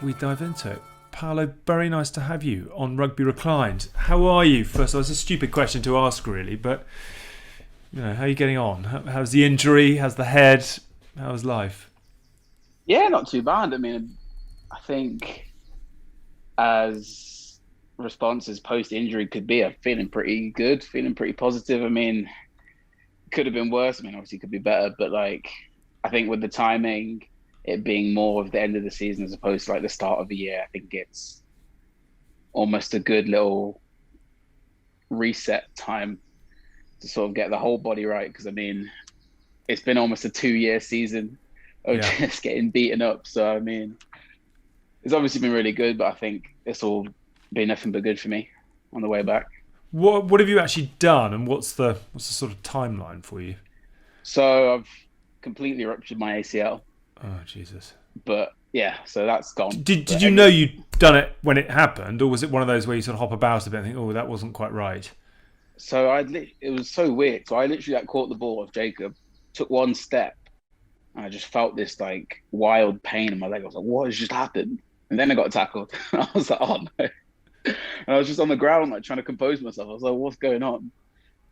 we dive into it. Paolo, very nice to have you on Rugby Reclined. How are you? First of all, it's a stupid question to ask, really, but how are you getting on? How's the injury? How's the head? How's life? Yeah, not too bad. I mean, I think as responses post-injury could be, I'm feeling pretty good, feeling pretty positive. I mean, could have been worse. I mean, obviously, could be better, but I think with the timing, it being more of the end of the season as opposed to the start of the year, I think it's almost a good little reset time to sort of get the whole body right. Because I mean, it's been almost a 2-year season of just getting beaten up. So I mean, it's obviously been really good, but I think it's all been nothing but good for me on the way back. What have you actually done, and what's the sort of timeline for you? So I've completely ruptured my ACL. Oh Jesus! But yeah, so that's gone. Did you know you'd done it when it happened, or was it one of those where you sort of hop about a bit and think, oh, that wasn't quite right? So it was so weird. So I literally caught the ball of Jacob, took one step, and I just felt this wild pain in my leg. I was like, what has just happened? And then I got tackled. I was like, oh no. And I was just on the ground trying to compose myself. I was like, what's going on?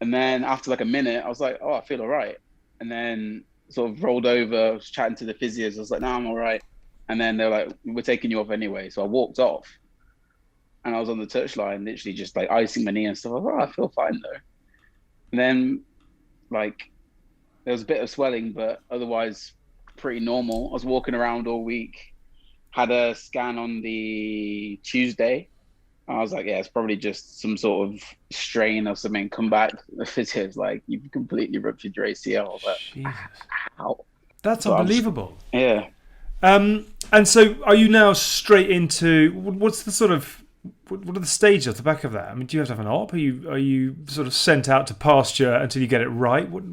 And then after a minute, I was like, oh, I feel all right. And then sort of rolled over, I was chatting to the physios. I was like, no, I'm all right. And then they're like, we're taking you off anyway. So I walked off and I was on the touchline, literally just icing my knee and stuff. I was like, oh, I feel fine though. And then there was a bit of swelling, but otherwise pretty normal. I was walking around all week, had a scan on the Tuesday. I was like, yeah, it's probably just some sort of strain or something. Come back. The physio's like, you've completely ruptured your ACL. But Jesus. How? That's unbelievable. Yeah. And so are you now straight into, what's the sort of, what are the stages at the back of that? I mean, do you have to have an op? Are you sort of sent out to pasture until you get it right? What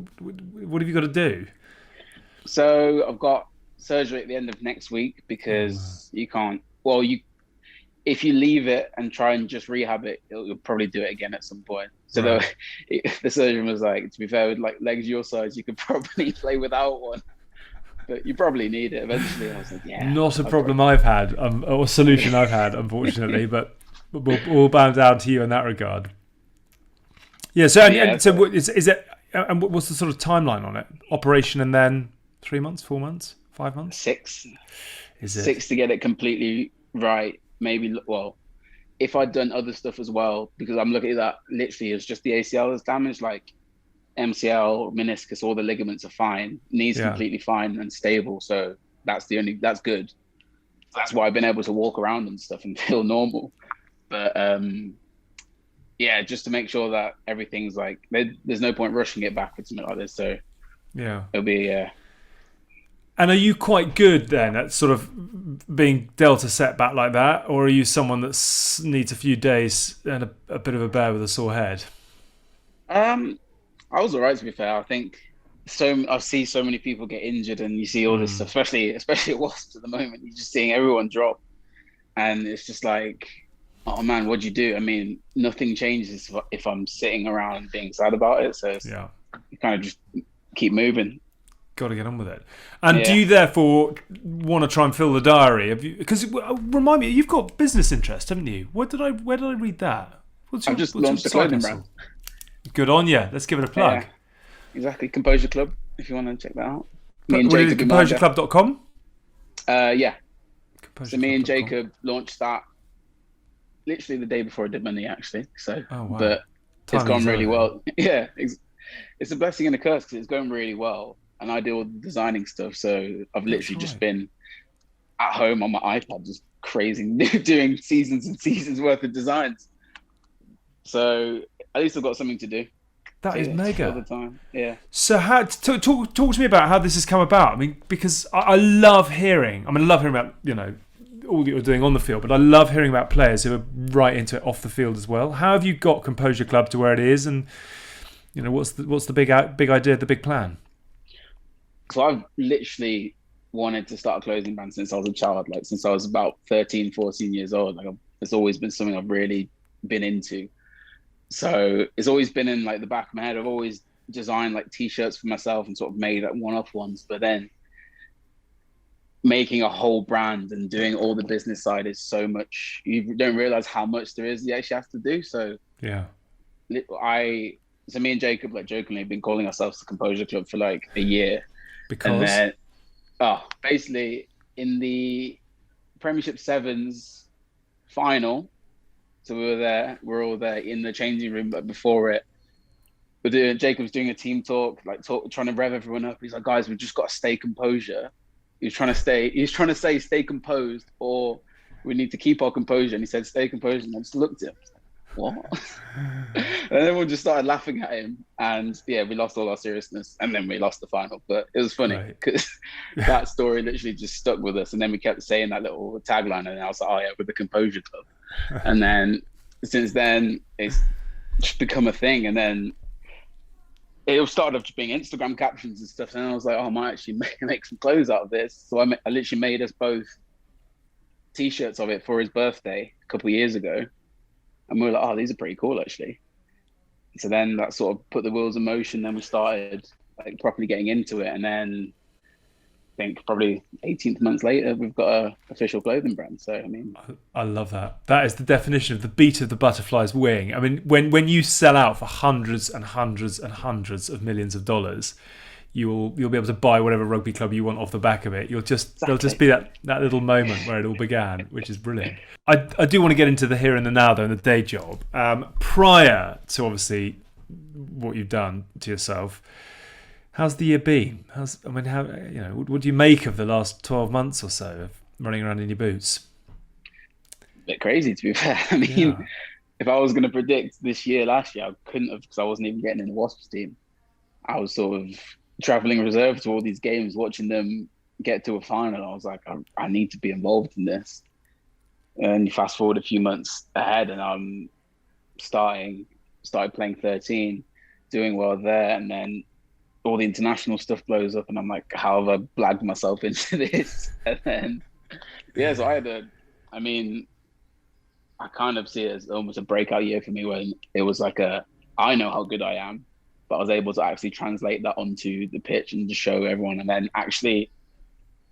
have you got to do? So I've got surgery at the end of next week because you can't, if you leave it and try and just rehab it, you'll probably do it again at some point. So right. The surgeon was like, to be fair, with legs your size, you could probably play without one, but you probably need it eventually. I was like, yeah. Not a problem I've had, or solution I've had, unfortunately, but we'll bow down to you in that regard. Yeah. So, so is it? And what's the sort of timeline on it? Operation and then 3 months, 4 months, 5 months? 6. Is it 6 to get it completely right? Maybe, if I'd done other stuff as well, because I'm looking at that literally as just the ACL is damaged, MCL, meniscus, all the ligaments are fine. Knees completely fine and stable. So that's good. That's why I've been able to walk around and stuff and feel normal. But just to make sure that everything's there's no point rushing it back or something like this. So yeah, it'll be And are you quite good then at sort of being dealt a setback like that, or are you someone that needs a few days and a bit of a bear with a sore head? I was alright, to be fair. I think I see so many people get injured, and you see all this stuff, especially at Wasps at the moment. You're just seeing everyone drop, and it's just like, oh man, what'd you do? I mean, nothing changes if I'm sitting around being sad about it. So you kind of just keep moving. Got to get on with it. And do you therefore want to try and fill the diary? Because remind me, you've got business interest, haven't you? Where did I read that? I've just launched a clothing brand. Good on you. Let's give it a plug. Yeah, exactly. Composure Club, if you want to check that out. ComposureClub.com? Yeah. So me and Jacob launched that literally the day before I did my knee, actually. So, but it's gone really well. Yeah, it's a blessing and a curse because it's going really well. And I do all the designing stuff. So I've literally just been at home on my iPad, just crazy, doing seasons and seasons worth of designs. So at least I've got something to do. That is mega. All the time. Yeah. So talk to me about how this has come about. I mean, because I love hearing. I love hearing about all that you're doing on the field, but I love hearing about players who are right into it off the field as well. How have you got Composure Club to where it is, and what's the big idea, the big plan? So I've literally wanted to start a clothing brand since I was a child, since I was about 13, 14 years old. It's always been something I've really been into. So it's always been in the back of my head. I've always designed T-shirts for myself and sort of made one-off ones. But then making a whole brand and doing all the business side is so much. You don't realize how much there is you actually have to do. So Yeah. I, so me and Jacob, like jokingly, have been calling ourselves the Composure Club for like a year, and Because then basically in the Premiership Sevens final. So we were there. We're all there in the changing room, but before it, Jacob's doing a team talk, trying to rev everyone up. He's like, guys, we've just got to stay composure. He's trying to say stay composed, or we need to keep our composure. And he said, stay composed. And I just looked at him. What? And everyone just started laughing at him. And yeah, we lost all our seriousness. And then we lost the final. But it was funny because that story literally just stuck with us. And then we kept saying that little tagline. And I was like, oh yeah, we're the Composure Club. And then since then, it's just become a thing. And then it started off just being Instagram captions and stuff. And I was like, oh, I might actually make some clothes out of this. So I literally made us both T-shirts of it for his birthday a couple of years ago. And we were like, oh, these are pretty cool, actually. So then that sort of put the wheels in motion. Then we started like properly getting into it. And then I think probably 18 months later, we've got an official clothing brand. So, I mean, I love that. That is the definition of the beat of the butterfly's wing. I mean, when you sell out for hundreds and hundreds and hundreds of millions of dollars, you'll be able to buy whatever rugby club you want off the back of it. There'll just be that little moment where it all began, which is brilliant. I do want to get into the here and the now though, and the day job. Prior to obviously what you've done to yourself, how's the year been? What do you make of the last 12 months or so of running around in your boots? A bit crazy, to be fair. I mean, if I was going to predict this year, last year, I couldn't have, because I wasn't even getting in the Wasps team. I was sort of traveling reserve to all these games, watching them get to a final. I was like, I need to be involved in this. And you fast forward a few months ahead, and I'm started playing 13, doing well there, and then all the international stuff blows up, and I'm like, how have I blagged myself into this? And then, so I kind of see it as almost a breakout year for me, when it was like I know how good I am, but I was able to actually translate that onto the pitch and just show everyone, and then actually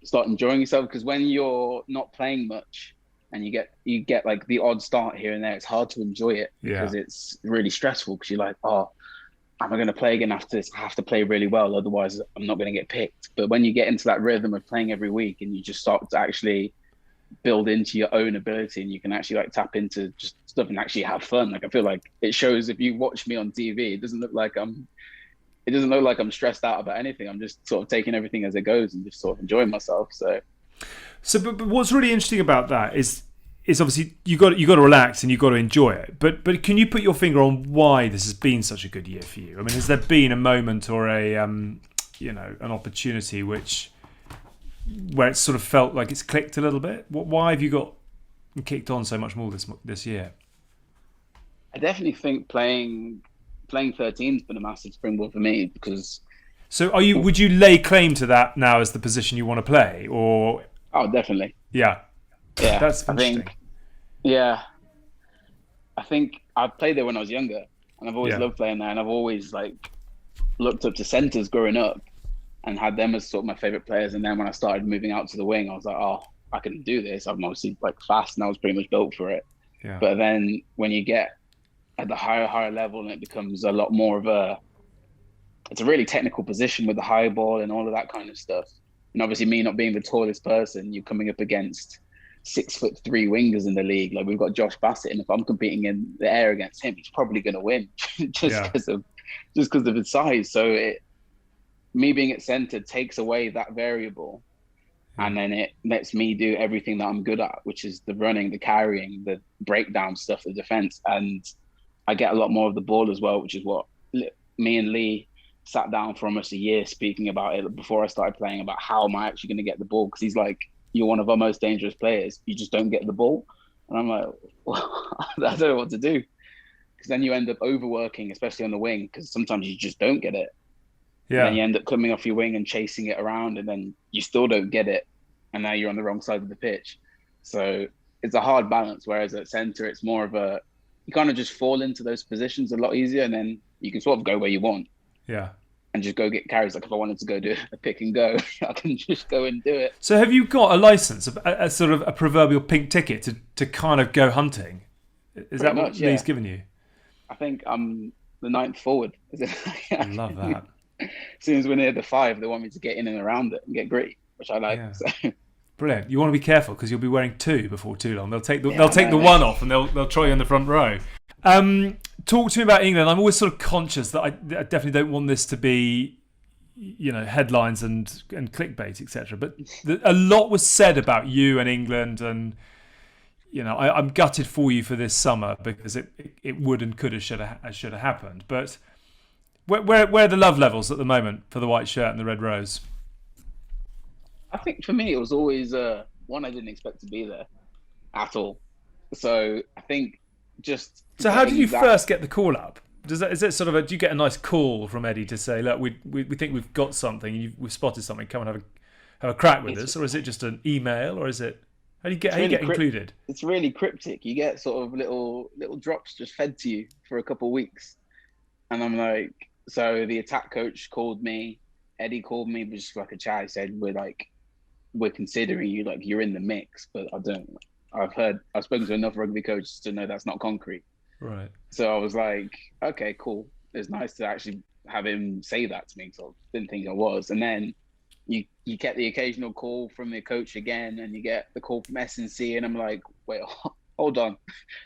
start enjoying yourself. Because when you're not playing much and you get like the odd start here and there, it's hard to enjoy it because it's really stressful, because you're like, oh, am I going to play again after this? I have to play really well, otherwise I'm not going to get picked. But when you get into that rhythm of playing every week, and you just start to actually build into your own ability, and you can actually like tap into just stuff and actually have fun. Like, I feel like it shows, if you watch me on TV, it doesn't look like I'm stressed out about anything. I'm just sort of taking everything as it goes and just sort of enjoying myself. But what's really interesting about that is obviously you got to relax and you got to enjoy it. But can you put your finger on why this has been such a good year for you? I mean, has there been a moment or an opportunity where it sort of felt like it's clicked a little bit? Why have you got kicked on so much more this year? I definitely think playing 13's been a massive springboard for me, because. So would you lay claim to that now as the position you want to play, or? Oh, definitely. Yeah. That's interesting. I think I played there when I was younger, and I've always loved playing there, and I've always like looked up to centres growing up and had them as sort of my favourite players. And then when I started moving out to the wing, I was like, oh, I can do this. I'm obviously like fast, and I was pretty much built for it. Yeah. But then when you get at the higher level, and it becomes a lot more of it's a really technical position with the high ball and all of that kind of stuff. And obviously, me not being the tallest person, you're coming up against 6'3" wingers in the league. Like, we've got Josh Bassett, and if I'm competing in the air against him, he's probably going to win just because of his size. So me being at centre takes away that variable, and then it lets me do everything that I'm good at, which is the running, the carrying, the breakdown stuff, the defence, and I get a lot more of the ball as well, which is what me and Lee sat down for almost a year speaking about it before I started playing, about how am I actually going to get the ball, because he's like, you're one of our most dangerous players, you just don't get the ball. And I'm like, well, I don't know what to do, because then you end up overworking, especially on the wing, because sometimes you just don't get it. And then you end up coming off your wing and chasing it around, and then you still don't get it, and now you're on the wrong side of the pitch. So it's a hard balance, whereas at centre it's more of you kind of just fall into those positions a lot easier, and then you can sort of go where you want. Yeah. and just go get carries. Like if I wanted to go do a pick and go, I can just go and do it. So have you got a license, a sort of a proverbial pink ticket to kind of go hunting? Is Pretty that much, what yeah. Lee's given you? I think I'm the ninth forward. I love that. As soon as we're near the 5, they want me to get in and around it and get gritty, which I like. Yeah. So. Brilliant. You want to be careful because you'll be wearing 2 before too long. They'll take the Yeah, the one off and they'll try you in the front row. Talk to me about England. I'm always sort of conscious that I definitely don't want this to be, headlines and clickbait, etc. But a lot was said about you and England, and I'm gutted for you for this summer because it would and could have should have happened. But where are the love levels at the moment for the white shirt and the red rose? I think for me, it was always one I didn't expect to be there at all. So I think just. So how did you first get the call up? Is it sort of do you get a nice call from Eddie to say, look, we think we've got something, we've spotted something, come and have a crack with us, or is it just an email, or is it how do you get included? It's really cryptic. You get sort of little drops just fed to you for a couple of weeks, and I'm like, so the attack coach called me, Eddie called me, just like a chat. He said we're considering you, like you're in the mix, but I've spoken to enough rugby coaches to know that's not concrete. Right. So I was like, okay, cool. It's nice to actually have him say that to me. So I didn't think I was. And then you get the occasional call from the coach again, and you get the call from S&C, and I'm like, wait, hold on.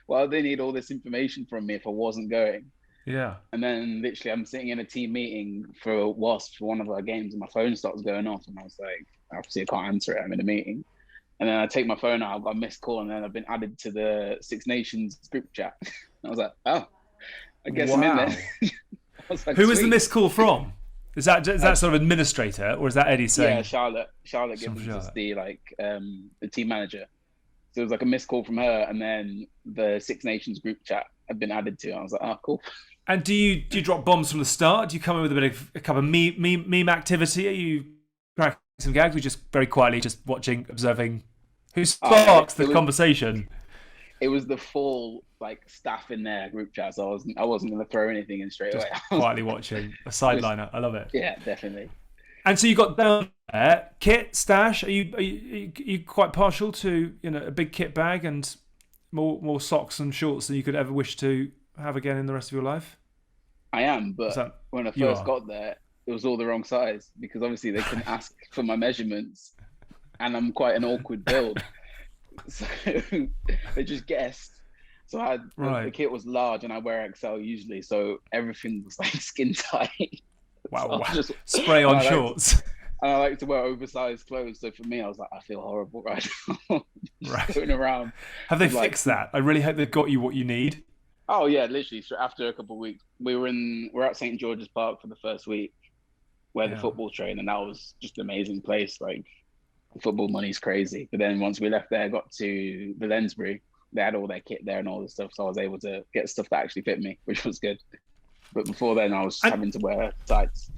Why do they need all this information from me if I wasn't going? Yeah. And then literally I'm sitting in a team meeting for Wasps for one of our games, and my phone starts going off, and I was like, obviously I can't answer it. I'm in a meeting. And then I take my phone out, I've got a missed call, and then I've been added to the Six Nations group chat. I was like, oh, I guess I'm in there. Like, who was the missed call from? Is that sort of administrator, or is that Eddie saying? Yeah, Charlotte Gibbons is the the team manager. So it was like a missed call from her, and then the Six Nations group chat had been added to. I was like, oh, cool. And do you drop bombs from the start? Do you come in with a couple of meme activity? Are you cracking some gags? Or just very quietly just watching, observing? Who sparks the conversation? It was the full staff in their group chat, so I wasn't going to throw anything in straight away. Quietly watching a sideliner. I love it. Yeah, definitely. And so you got down there, kit stash. Are you quite partial to a big kit bag and more socks and shorts than you could ever wish to have again in the rest of your life? I am, but when I first got there, it was all the wrong size because obviously they couldn't ask for my measurements, and I'm quite an awkward build, so they just guessed. So the kit was large, and I wear XL usually, so everything was skin tight. Wow! So spray on shorts. And I like to wear oversized clothes, so for me, I was like, I feel horrible right now. Going around. Have they fixed that? I really hope they've got you what you need. Oh yeah, literally. So after a couple of weeks, we're at St. George's Park for the first week, where the football train, and that was just an amazing place. Football money's crazy. But then once we left there, got to the Lensbury, they had all their kit there and all this stuff, so I was able to get stuff that actually fit me, which was good. But before then, I was having to wear tights.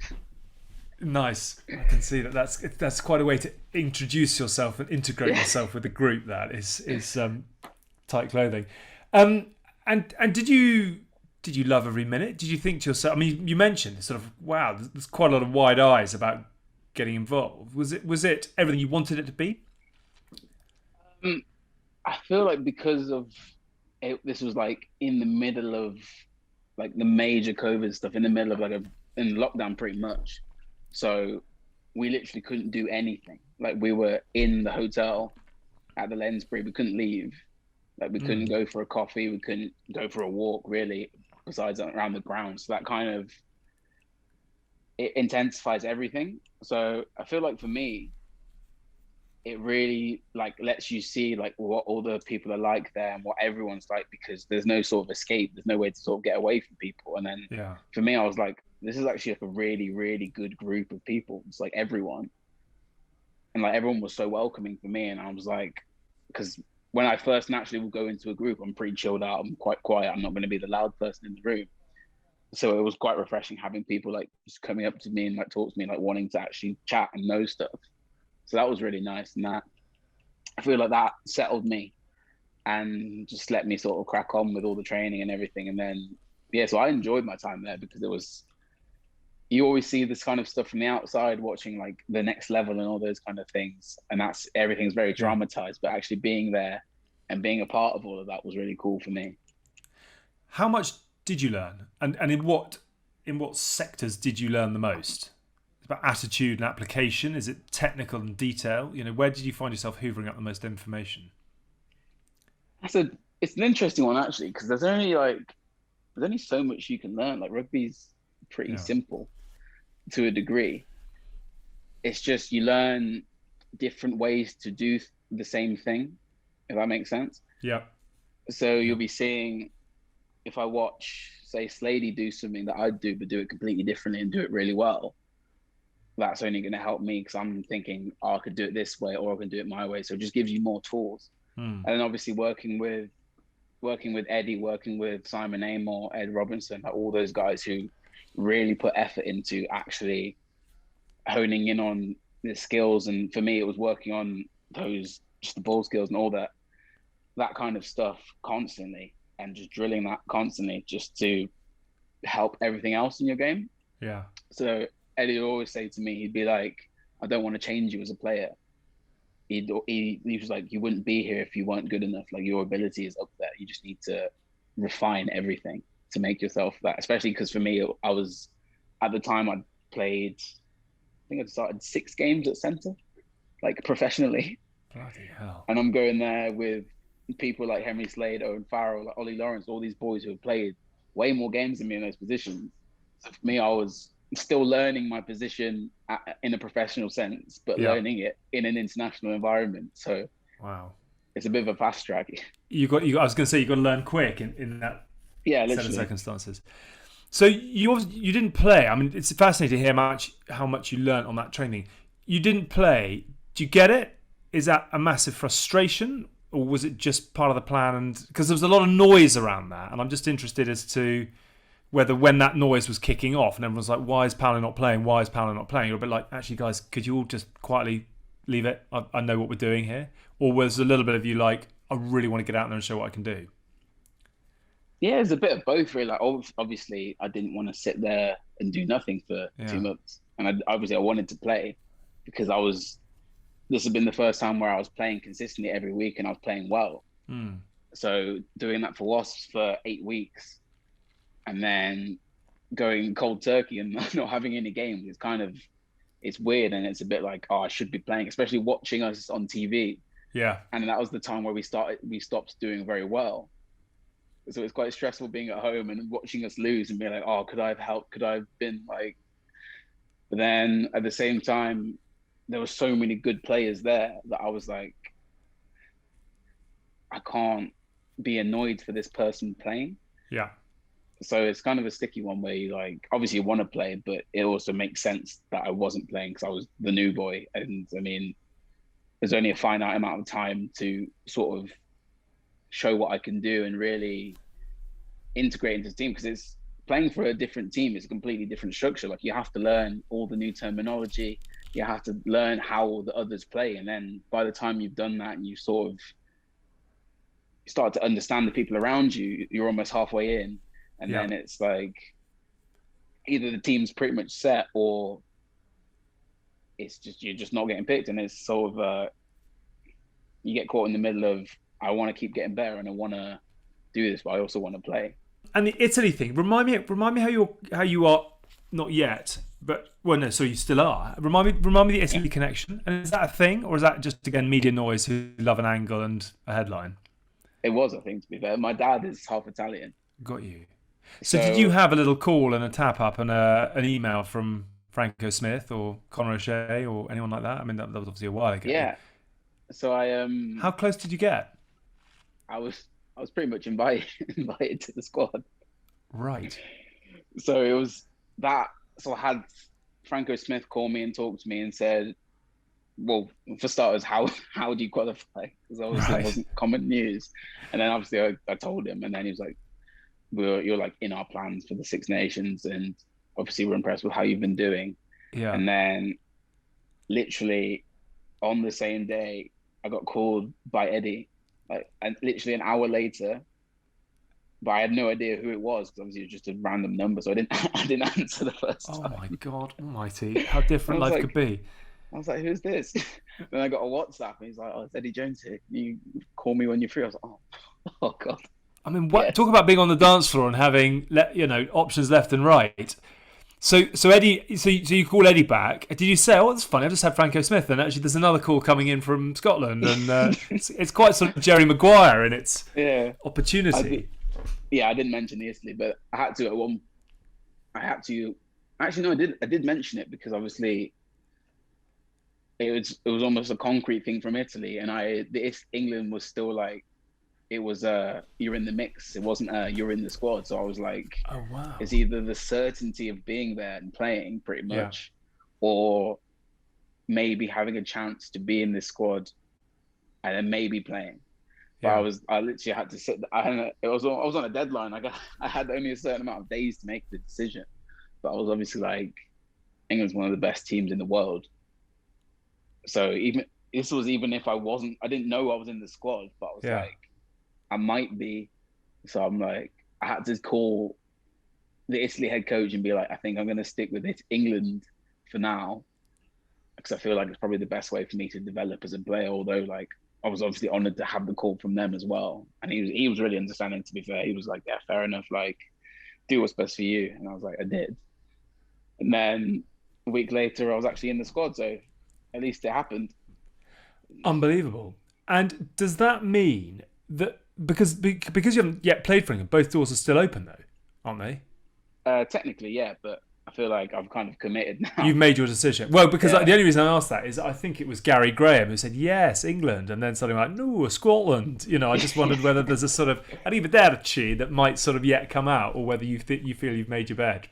Nice. I can see that's quite a way to introduce yourself and integrate yourself with the group. That is tight clothing. And did you love every minute? Did you think to yourself? I mean, you mentioned sort of wow, there's quite a lot of wide eyes about getting involved. Was it everything you wanted it to be? I feel like because of it, this was in the middle of the major COVID stuff, in the middle of in lockdown pretty much. So we literally couldn't do anything. We were in the hotel at the Lensbury, we couldn't leave. We couldn't go for a coffee, we couldn't go for a walk really, besides around the ground. So that kind of, it intensifies everything. So I feel like for me, it really lets you see what all the people are like there and what everyone's like, because there's no sort of escape. There's no way to sort of get away from people. And then for me, I was like, this is actually a really, really good group of people. It's everyone. And everyone was so welcoming for me. And I was like, because when I first naturally will go into a group, I'm pretty chilled out. I'm quite quiet. I'm not going to be the loud person in the room. So it was quite refreshing having people just coming up to me and talk to me, wanting to actually chat and know stuff. So that was really nice. And that, I feel like that settled me and just let me sort of crack on with all the training and everything. And then, so I enjoyed my time there because you always see this kind of stuff from the outside, watching like the next level and all those kind of things, and that's everything's very Yeah. dramatized. But actually being there and being a part of all of that was really cool for me. How much did you learn, and in what sectors did you learn the most? It's about attitude and application. Is it technical and detail? You know, where did you find yourself hoovering up the most information? That's a it's an interesting one actually because there's only so much you can learn. Like rugby's pretty Yeah. simple to a degree. It's just you learn different ways to do the same thing, if that makes sense. Yeah. So Yeah. you'll be seeing if I watch, say, Slady do something that I do, but do it completely differently and do it really well, that's only going to help me because I'm thinking, oh, I could do it this way or I can do it my way. So it just gives you more tools. Hmm. And then obviously working with Eddie, working with Simon Amor, Ed Robinson, like all those guys who really put effort into actually honing in on the skills. And for me, it was working on those just the ball skills and all that kind of stuff constantly and just drilling that constantly just to help everything else in your game. Yeah. So Eddie would always say to me, he'd be like, I don't want to change you as a player. He was like, you wouldn't be here if you weren't good enough. Like your ability is up there. You just need to refine everything to make yourself that. Especially because for me, I was at the time I'd played. I think I'd started 6 games at centre, like professionally, Bloody hell. and I'm going there with people like Henry Slade, Owen Farrell, like Ollie Lawrence, all these boys who have played way more games than me in those positions. So for me, I was still learning my position in a professional sense, but Yeah. learning it in an international environment. So Wow. it's a bit of a fast track. I was going to say you got to learn quick in that Yeah, set of literally. circumstances. So you didn't play. I mean, it's fascinating to hear how much you learned on that training. You didn't play. Do you get it? Is that a massive frustration, or was it just part of the plan? And because there was a lot of noise around that, and I'm just interested as to whether when that noise was kicking off, and everyone's like, "Why is Paolo not playing? Why is Paolo not playing?" You're a bit like, "Actually, guys, could you all just quietly leave it? I know what we're doing here." Or was a little bit of you like, "I really want to get out there and show what I can do." Yeah, it's a bit of both, really. Like, obviously, I didn't want to sit there and do nothing for Yeah. 2 months, and obviously, I wanted to play because I was. This had been the first time where I was playing consistently every week, and I was playing well. Hmm. So doing that for Wasps for 8 weeks, and then going cold turkey and not having any games, it's weird, and it's a bit like, oh, I should be playing, especially watching us on TV. Yeah. And that was the time where we stopped doing very well. So it's quite stressful being at home and watching us lose and being like, oh, could I have helped? Could I have been like? But then at the same time, there were so many good players there that I was like, I can't be annoyed for this person playing. Yeah. So it's kind of a sticky one where you like, obviously you want to play, but it also makes sense that I wasn't playing because I was the new boy. And I mean, there's only a finite amount of time to sort of show what I can do and really integrate into the team because it's playing for a different team. It's a completely different structure. Like you have to learn all the new terminology. You have to learn how the others play. And then by the time you've done that and you sort of start to understand the people around you, you're almost halfway in. And Yeah. then it's like either the team's pretty much set or it's just you're just not getting picked. And it's sort of you get caught in the middle of I want to keep getting better and I want to do this, but I also want to play. And the Italy thing. Remind me how you are not yet, but well, no, so you still are. Remind me the Yeah, Italy connection. And is that a thing, or is that just again media noise who love an angle and a headline? it was. I think to be fair, my dad is half Italian, Got you. So did you so have a little call and a tap up and an email from Franco Smith or Conor O'Shea or anyone like that? I mean, that was obviously a while ago. yeah. So How close did you get? I was I was pretty much invited invited to the squad. Right. So it was that. So I had Franco Smith call me and talk to me and said, well, for starters, how do you qualify? Because obviously it Right. wasn't common news. And then obviously I told him, and then he was like, you're like in our plans for the Six Nations, and obviously we're impressed with how you've been doing. Yeah. And then literally on the same day, I got called by Eddie, like, and literally an hour later, but I had no idea who it was because obviously it was just a random number, so I didn't I didn't answer the first Oh time. my God almighty, how I different was life like, could be. who's this? Then I got a WhatsApp, and he's like, oh, it's Eddie Jones here. You call me when you're free. I was like, oh God, I mean, talk yes, about being on the dance floor and having options left and right. So Eddie, so you call Eddie back. Did you say, "Oh, that's funny. I just had Franco Smith," and actually, there's another call coming in from Scotland, and it's quite sort of Jerry Maguire in its yeah. I did, opportunity. yeah, I didn't mention Italy, but I had to at one. I had to. Actually, no, I did. I did mention it because obviously it was almost a concrete thing from Italy, and England was still like it was you're in the mix. It wasn't you're in the squad. So I was like, Oh wow. it's either the certainty of being there and playing pretty Yeah. much, or maybe having a chance to be in this squad and then maybe playing. But Yeah. I literally had to sit. I was on a deadline. I had only a certain amount of days to make the decision. But I was obviously like, England's one of the best teams in the world. So even if I didn't know I was in the squad, but I was Yeah. like, I might be. So I'm like, I had to call the Italy head coach and be like, I think I'm going to stick with it, England for now, because I feel like it's probably the best way for me to develop as a player. Although, like, I was obviously honoured to have the call from them as well, and he was really understanding. To be fair, he was like, yeah, fair enough. Like, do what's best for you, and I was like, I did. And then a week later, I was actually in the squad, so at least it happened. Unbelievable. And does that mean that because you haven't yet played for England, both doors are still open though, aren't they? Technically, yeah, but I feel like I've kind of committed now. You've made your decision. Well, because Yeah. the only reason I asked that is I think it was Gary Graham who said yes, England, and then suddenly like no, Scotland. I just wondered whether there's a sort of an identity that might sort of yet come out, or whether you feel you've made your bed.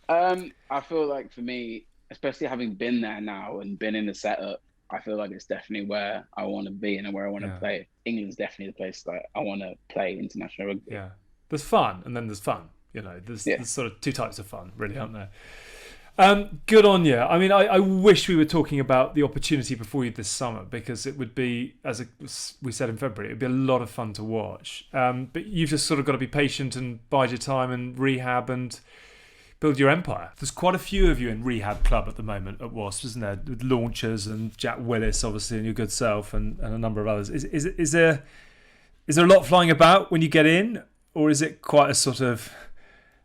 I feel like for me, especially having been there now and been in the setup, I feel like it's definitely where I want to be and where I want to Yeah. play. England's definitely the place that I want to play international rugby. Yeah, there's fun, and then there's fun. There's Yeah. there's sort of two types of fun, really, aren't there? Good on you. I mean, I wish we were talking about the opportunity before you this summer, because it would be, we said in February, it would be a lot of fun to watch. But you've just sort of got to be patient and bide your time and rehab and build your empire. There's quite a few of you in rehab club at the moment at Wasps, isn't there? With Launchers and Jack Willis, obviously, and your good self, and a number of others. Is there a lot flying about when you get in, or is it quite a sort of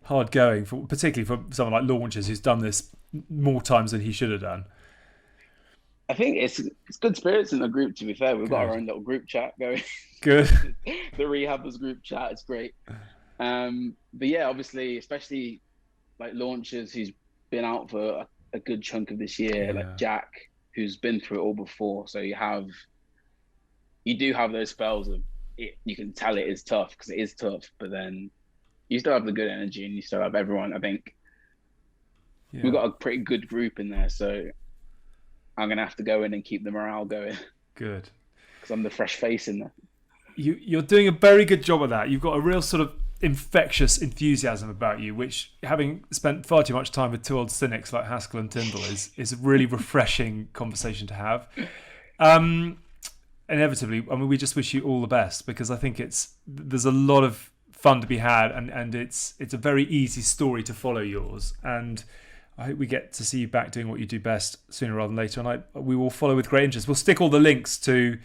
hard going, particularly for someone like Launchers, who's done this more times than he should have done? I think it's good spirits in the group, to be fair. We've got Good. our own little group chat going. Good. The rehabbers group chat, it's great. But yeah, obviously, especially like Launchers, who's been out for a good chunk of this year, Yeah. like Jack, who's been through it all before. So you do have those spells of it. You can tell it is tough because it is tough, but then you still have the good energy and you still have everyone. I think Yeah. we've got a pretty good group in there, so I'm gonna have to go in and keep the morale going Good. because I'm the fresh face in there. You're doing a very good job of that. You've got a real sort of infectious enthusiasm about you, which, having spent far too much time with two old cynics like Haskell and Tyndall, is a really refreshing conversation to have. Inevitably, I mean, we just wish you all the best, because I think there's a lot of fun to be had, and it's a very easy story to follow yours, and I hope we get to see you back doing what you do best sooner rather than later, and we will follow with great interest. We'll stick all the links to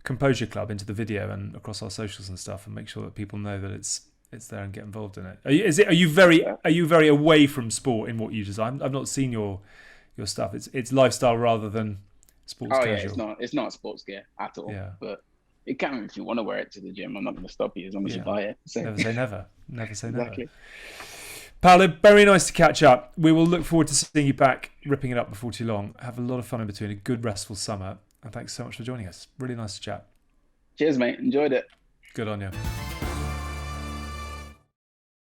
Composure Club into the video and across our socials and stuff, and make sure that people know that it's there and get involved in it. Are you very away from sport in what you design? I've not seen your stuff. It's lifestyle rather than sports casual. Yeah, it's not sports gear at all. Yeah. But it can, if you want to wear it to the gym. I'm not going to stop you as long as you buy it. So. Never say never. Never say Exactly. never. Paolo, very nice to catch up. We will look forward to seeing you back ripping it up before too long. Have a lot of fun in between. A good restful summer. And thanks so much for joining us. Really nice to chat. Cheers, mate. Enjoyed it. Good on you.